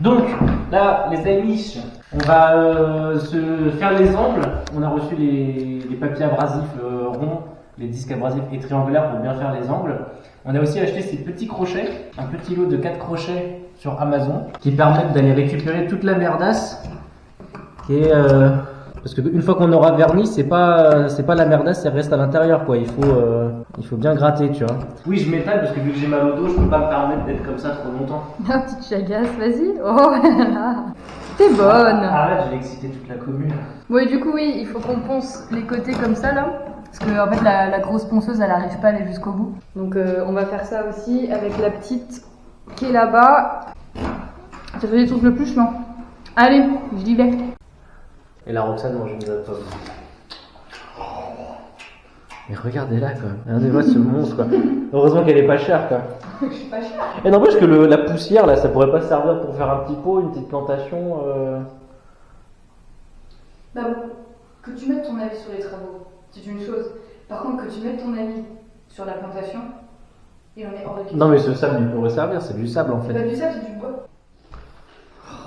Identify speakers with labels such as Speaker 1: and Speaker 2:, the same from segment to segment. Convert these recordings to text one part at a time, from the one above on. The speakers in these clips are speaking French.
Speaker 1: Donc, là, les amis, on va se faire les angles. On a reçu les papiers abrasifs ronds, les disques abrasifs et triangulaires pour bien faire les angles. On a aussi acheté ces petits crochets, un petit lot de 4 crochets sur Amazon, qui permettent d'aller récupérer toute la merdasse qui est... Parce qu'une fois qu'on aura verni, c'est pas la merdasse, elle reste à l'intérieur, quoi. Il faut bien gratter, tu vois. Oui, je m'étale parce que vu que j'ai mal au dos, je peux pas me permettre d'être comme ça trop longtemps.
Speaker 2: La petite chagasse, vas-y. Oh là là. T'es bonne.
Speaker 1: Arrête, j'ai excité toute la commune.
Speaker 2: Bon, et du coup, oui, il faut qu'on ponce les côtés comme ça, là. Parce que, en fait, la grosse ponceuse, elle arrive pas à aller jusqu'au bout. Donc, on va faire ça aussi avec la petite qui est là-bas. Ça fait des trucs le plus chiant. Allez, j'y vais.
Speaker 1: Et la Roxane mange une pomme. Mais regardez-là, quoi. Regardez-moi ce monstre, quoi. Heureusement qu'elle est pas chère, quoi.
Speaker 2: Je suis pas chère.
Speaker 1: Et n'empêche que la poussière, là, ça pourrait pas servir pour faire un petit pot, une petite plantation.
Speaker 2: Bah bon, que tu mettes ton avis sur les travaux, c'est une chose. Par contre, que tu mettes ton avis sur la plantation, il en est hors de question.
Speaker 1: Non, mais ce sable, il pourrait servir, c'est du sable, en fait.
Speaker 2: Bah, du sable, c'est du bois.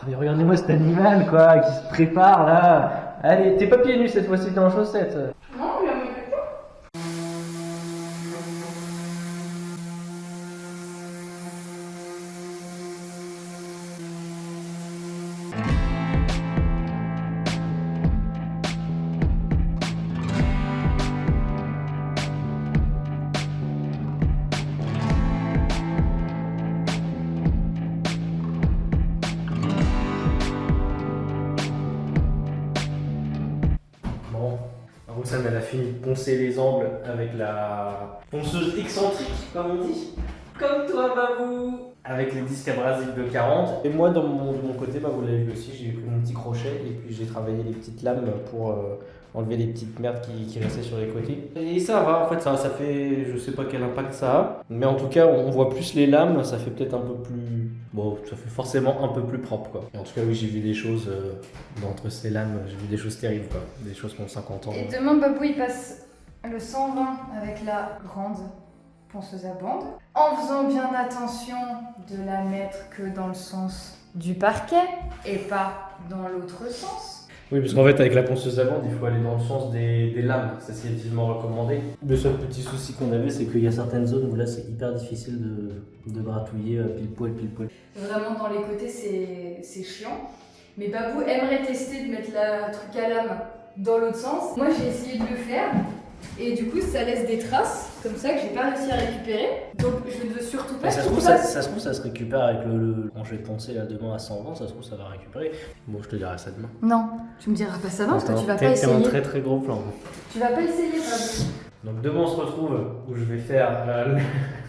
Speaker 1: Mais regardez-moi cet animal, quoi, qui se prépare, là. Allez, t'es pas pieds nus cette fois-ci, t'es en chaussettes.
Speaker 2: Non, il a mis quelqu'un.
Speaker 1: Bon, Roxane, elle a fini de poncer les angles avec la ponceuse excentrique, comme on dit. Comme toi, Babou. Avec les disques abrasifs de 40. Et moi, de mon côté, bah, vous l'avez vu aussi, j'ai pris mon petit crochet et puis j'ai travaillé les petites lames pour enlever les petites merdes qui restaient sur les côtés. Et ça va, en fait, ça fait, je sais pas quel impact ça a, mais en tout cas, on voit plus les lames, ça fait peut-être un peu plus... Bon, ça fait forcément un peu plus propre, quoi. Et en tout cas, oui, j'ai vu des choses entre ces lames, j'ai vu des choses terribles, quoi. Des choses qui ont 50 ans.
Speaker 2: Et demain, Babou, il passe le 120 avec la grande ponceuse à bande, en faisant bien attention de la mettre que dans le sens du parquet et pas dans l'autre sens.
Speaker 1: Oui, parce qu'en fait, avec la ponceuse à bande, il faut aller dans le sens des lames. C'est ce qui est vivement recommandé. Le seul petit souci qu'on avait, c'est qu'il y a certaines zones où là, c'est hyper difficile de gratouiller pile poil, pile poil.
Speaker 2: Vraiment, dans les côtés, c'est chiant. Mais Babou aimerait tester de mettre la truc à lame dans l'autre sens. Moi, j'ai essayé de le faire. Et du coup, ça laisse des traces, comme ça, que j'ai pas réussi à récupérer. Donc, je ne veux surtout pas
Speaker 1: Ça se
Speaker 2: qu'il
Speaker 1: trouve,
Speaker 2: fasse...
Speaker 1: ça se trouve, ça se récupère avec quand je vais poncer là demain à 120, ça se trouve, ça va récupérer. Bon, je te dirai ça demain.
Speaker 2: Non, tu me diras pas ça, non, parce que tu vas pas
Speaker 1: T'es
Speaker 2: essayer.
Speaker 1: un très très gros plan.
Speaker 2: Tu vas pas essayer, Babou.
Speaker 1: Donc demain, on se retrouve où je vais faire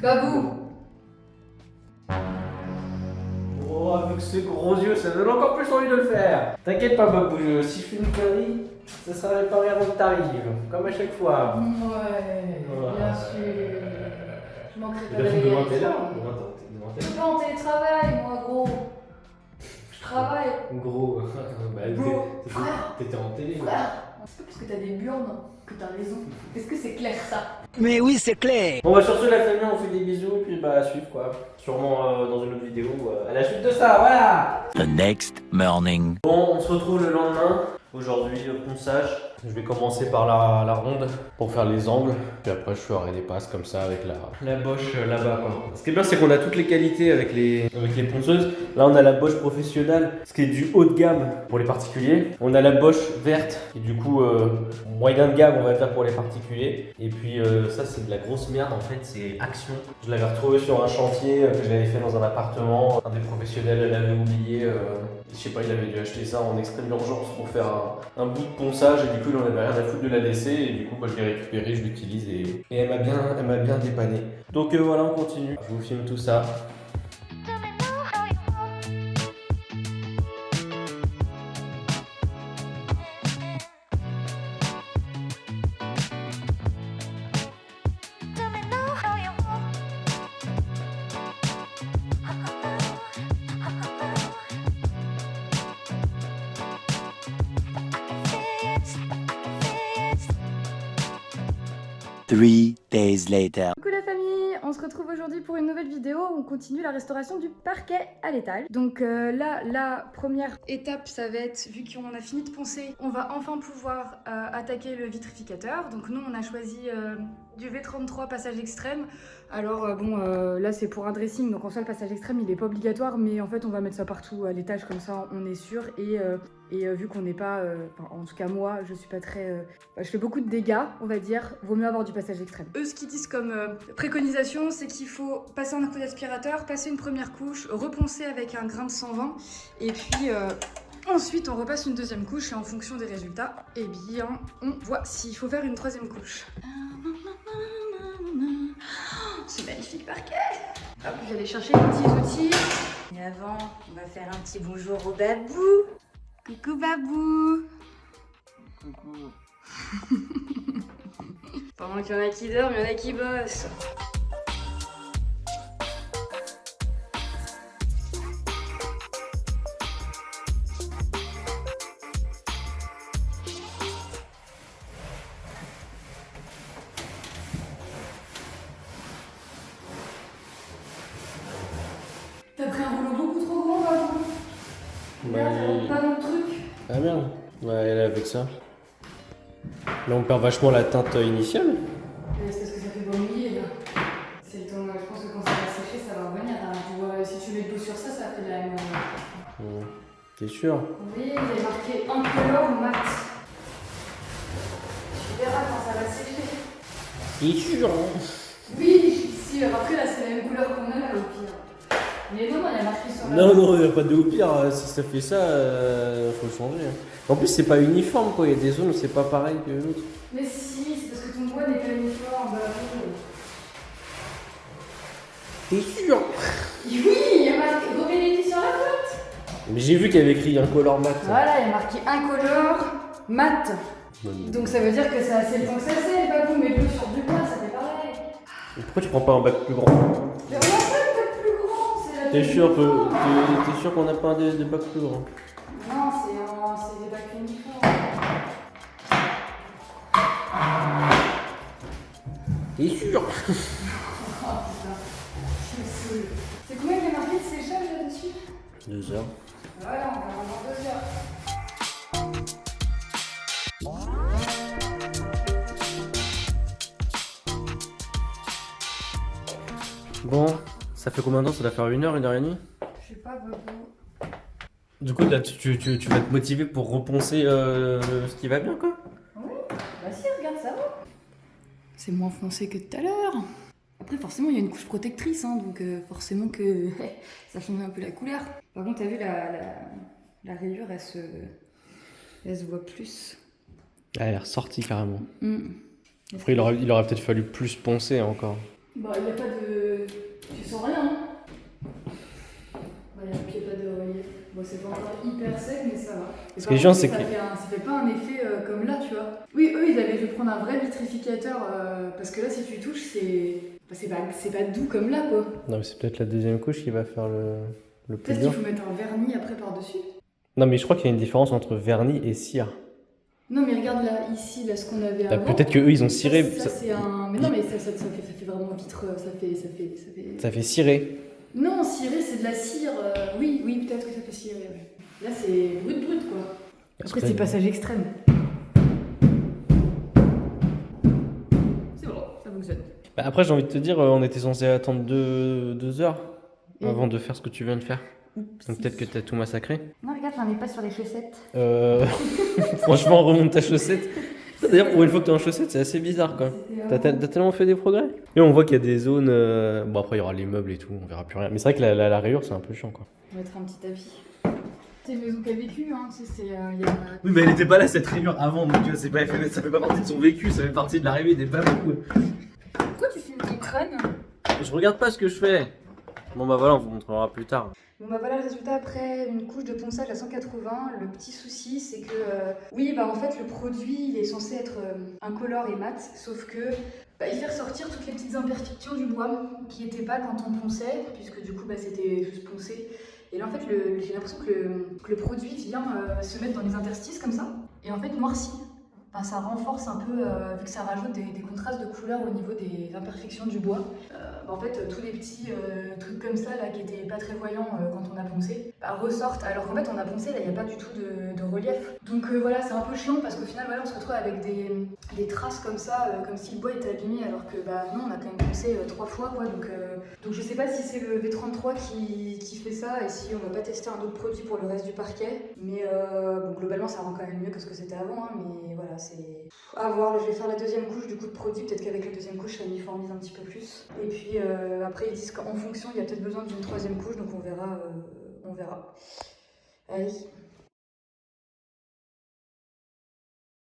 Speaker 2: Babou.
Speaker 1: Oh, avec ces gros yeux, ça donne encore plus envie de le faire. T'inquiète pas, Babou, si je fais une connerie, ça sera réparé avant que t'arrives, comme à chaque fois.
Speaker 2: Ouais, bien sûr. Je manquerai pas
Speaker 1: Devant
Speaker 2: d'aller
Speaker 1: t'es là,
Speaker 2: Je suis pas en télétravail, moi, gros. Je travaille.
Speaker 1: Gros, bah,
Speaker 2: Gros, frère.
Speaker 1: t'étais en télé.
Speaker 2: Frère. C'est pas parce que t'as des burnes que t'as raison. Est-ce que c'est clair, ça?
Speaker 3: Mais oui, c'est clair.
Speaker 1: Bon, bah, sur ce, la famille, on fait des bisous, puis bah, à suivre quoi. Sûrement dans une autre vidéo, à la suite de ça, voilà!
Speaker 3: The next morning.
Speaker 1: Bon, on se retrouve le lendemain. Aujourd'hui, ponçage. Je vais commencer par la ronde pour faire les angles. Puis après, je ferai des passes comme ça avec la boche là-bas, quoi. Ce qui est bien, c'est qu'on a toutes les qualités avec les ponceuses. Là, on a la boche professionnelle, ce qui est du haut de gamme pour les particuliers. On a la boche verte, qui est du coup moyen de gamme, on va dire, pour les particuliers. Et puis, ça, c'est de la grosse merde, en fait, c'est Action. Je l'avais retrouvé sur un chantier que j'avais fait dans un appartement. Un des professionnels l'avait oublié. Je sais pas, il avait dû acheter ça en extrême urgence pour faire un bout de ponçage et du coup il en avait rien à foutre de la laisser et du coup bah, je l'ai récupéré, je l'utilise et elle m'a bien dépanné. Donc voilà, on continue. Je vous filme tout ça.
Speaker 3: Three days later.
Speaker 2: Coucou la famille, on se retrouve aujourd'hui pour une nouvelle vidéo où on continue la restauration du parquet à l'étage. Donc là, la première étape, ça va être, vu qu'on a fini de poncer, on va enfin pouvoir attaquer le vitrificateur. Donc nous, on a choisi du V33 passage extrême. Alors là c'est pour un dressing, donc en soi le passage extrême il est pas obligatoire, mais en fait on va mettre ça partout à l'étage, comme ça on est sûr. Et vu qu'on n'est pas, en tout cas moi je suis pas très, je fais beaucoup de dégâts on va dire, vaut mieux avoir du passage extrême. Eux ce qu'ils disent comme préconisation, c'est qu'il faut passer un coup d'aspirateur, passer une première couche, reponcer avec un grain de 120 et puis ensuite on repasse une deuxième couche et en fonction des résultats, eh bien on voit s'il faut faire une troisième couche. Ce magnifique parquet. Hop, je vais aller chercher les petits outils.
Speaker 4: Et avant, on va faire un petit bonjour au Babou.
Speaker 2: Coucou Babou.
Speaker 4: Coucou.
Speaker 2: Pendant qu'il y en a qui dorment, il y en a qui bossent. T'as pris un rouleau beaucoup trop grand, Babou. Regarde, pas dans le truc.
Speaker 1: Ah merde. Ouais, elle est avec ça. Là, on perd vachement la teinte initiale.
Speaker 2: Mais c'est parce que ça fait beau mouiller là. C'est le temps, je pense que quand ça va sécher, ça va revenir. Hein. Tu vois, si tu mets de l'eau sur ça, ça fait la même.
Speaker 1: T'es sûr?
Speaker 2: Oui, il est marqué incolore mat. Tu verras quand ça va sécher.
Speaker 1: T'es sûr?
Speaker 2: Oui, si, après là, c'est la même couleur qu'on a là au pire. Mais non, il y a marqué sur la.
Speaker 1: Non, il n'y a pas de au pire. Si ça fait ça, faut changer. En plus, c'est pas uniforme quoi. Il y a des zones où c'est pas pareil que l'autre.
Speaker 2: Mais si, c'est parce que ton bois n'est pas uniforme. Bah,
Speaker 1: T'es sûr?
Speaker 2: oui, il y a marqué. Remets les pieds sur la flotte.
Speaker 1: Mais j'ai vu qu'il y avait écrit incolore mat.
Speaker 2: Voilà, il y a marqué incolore mat. Donc ça veut dire que ça a assez le temps que ça sèche, Babou, mais bleu sur du bois, ça fait pareil.
Speaker 1: Pourquoi tu prends pas un bac plus grand?
Speaker 2: Mais on a pas de bac plus grand, c'est la
Speaker 1: T'es sûr,
Speaker 2: définition.
Speaker 1: t'es sûr qu'on n'a pas de bac plus grand?
Speaker 2: Non, c'est des bacs uniformes.
Speaker 1: T'es sûr?
Speaker 2: Oh putain, je me saoule. C'est combien il y a marqué de séchage là-dessus?
Speaker 1: 2 heures.
Speaker 2: Voilà, on va avoir 2 heures.
Speaker 1: Bon, ça fait combien de temps? Ça doit faire 1 heure, 1h30?
Speaker 2: Je sais pas, Babou.
Speaker 1: Du coup, là, tu vas te motiver pour reponcer ce qui va bien, quoi?
Speaker 2: Oui, bah si, regarde, ça va. C'est moins foncé que tout à l'heure. Après, forcément, il y a une couche protectrice, hein, donc forcément que ça change un peu la couleur. Par contre, t'as vu, la rayure, elle se voit plus.
Speaker 1: Elle est ressortie carrément.
Speaker 2: Mm.
Speaker 1: Après, il aurait peut-être fallu plus poncer encore.
Speaker 2: Bah, il n'y a pas de. Tu sens rien, hein? Bah, il n'y a pas de relief. Bon, c'est pas encore hyper sec, mais ça va. Et
Speaker 1: Ce qui est chiant, c'est que.
Speaker 2: Ça fait pas un effet comme là, tu vois. Oui, eux, ils avaient dû prendre un vrai vitrificateur, parce que là, si tu touches, c'est pas doux comme là, quoi.
Speaker 1: Non, mais c'est peut-être la deuxième couche qui va faire le plus
Speaker 2: Peut-être
Speaker 1: dur.
Speaker 2: qu'il faut mettre un vernis après par-dessus.
Speaker 1: Non, mais je crois qu'il y a une différence entre vernis et cire.
Speaker 2: Non, mais regarde là, ici, là, ce qu'on avait
Speaker 1: Bah,
Speaker 2: avant.
Speaker 1: peut-être qu'eux, ils ont ciré.
Speaker 2: Ça, c'est un. Mais non, mais ça fait vraiment vitre.
Speaker 1: Ça fait cirer.
Speaker 2: Non, ciré, c'est de la cire. Oui, peut-être que ça fait cirer. Ouais. Là, c'est brut, quoi. Après, c'est passage extrême. C'est bon, ça fonctionne.
Speaker 1: Bah, après, j'ai envie de te dire, on était censé attendre 2 heures avant de faire ce que tu viens de faire. Donc peut-être que t'as tout massacré.
Speaker 2: Non, regarde, j'en ai pas sur les chaussettes.
Speaker 1: Franchement, remonte ta chaussette. D'ailleurs, pour une fois que t'es en chaussette, c'est assez bizarre quoi. T'as tellement fait des progrès. Et on voit qu'il y a des zones. Bon, après, il y aura les meubles et tout, on verra plus rien. Mais c'est vrai que la rayure, c'est un peu chiant quoi.
Speaker 2: On va mettre un petit avis. C'est une maison qui a vécu, hein. Tu sais, c'est.
Speaker 1: Oui, mais elle était pas là cette rayure avant, donc ça fait pas partie de son vécu, ça fait partie de l'arrivée des babous.
Speaker 2: Pourquoi tu filmes qui traîne?
Speaker 1: Je regarde pas ce que je fais. Bon, bah voilà, on vous montrera plus tard.
Speaker 2: Bon bah voilà le résultat après une couche de ponçage à 180. Le petit souci c'est que oui bah en fait le produit il est censé être incolore et mat, sauf que bah, il fait ressortir toutes les petites imperfections du bois qui n'étaient pas quand on ponçait, puisque du coup bah, c'était juste poncé. Et là en fait j'ai l'impression que le produit vient se mettre dans les interstices comme ça et en fait noircit. ça renforce un peu, vu que ça rajoute des contrastes de couleurs au niveau des imperfections du bois. En fait, tous les petits trucs comme ça, là, qui étaient pas très voyants quand on a poncé, ressortent, alors qu'en fait, on a poncé, là, il n'y a pas du tout de relief. Donc voilà, c'est un peu chiant parce qu'au final, voilà, on se retrouve avec des traces comme ça, comme si le bois était abîmé, alors que non, on a quand même poncé 3 fois, quoi. Donc je sais pas si c'est le V33 qui fait ça et si on va pas tester un autre produit pour le reste du parquet. Mais bon, globalement, ça rend quand même mieux que ce que c'était avant, hein, mais voilà, c'est à voir. Je vais faire la deuxième couche du coup de produit, peut-être qu'avec la deuxième couche ça uniformise un petit peu plus. Et puis après ils disent qu'en fonction il y a peut-être besoin d'une troisième couche, donc on verra. Allez.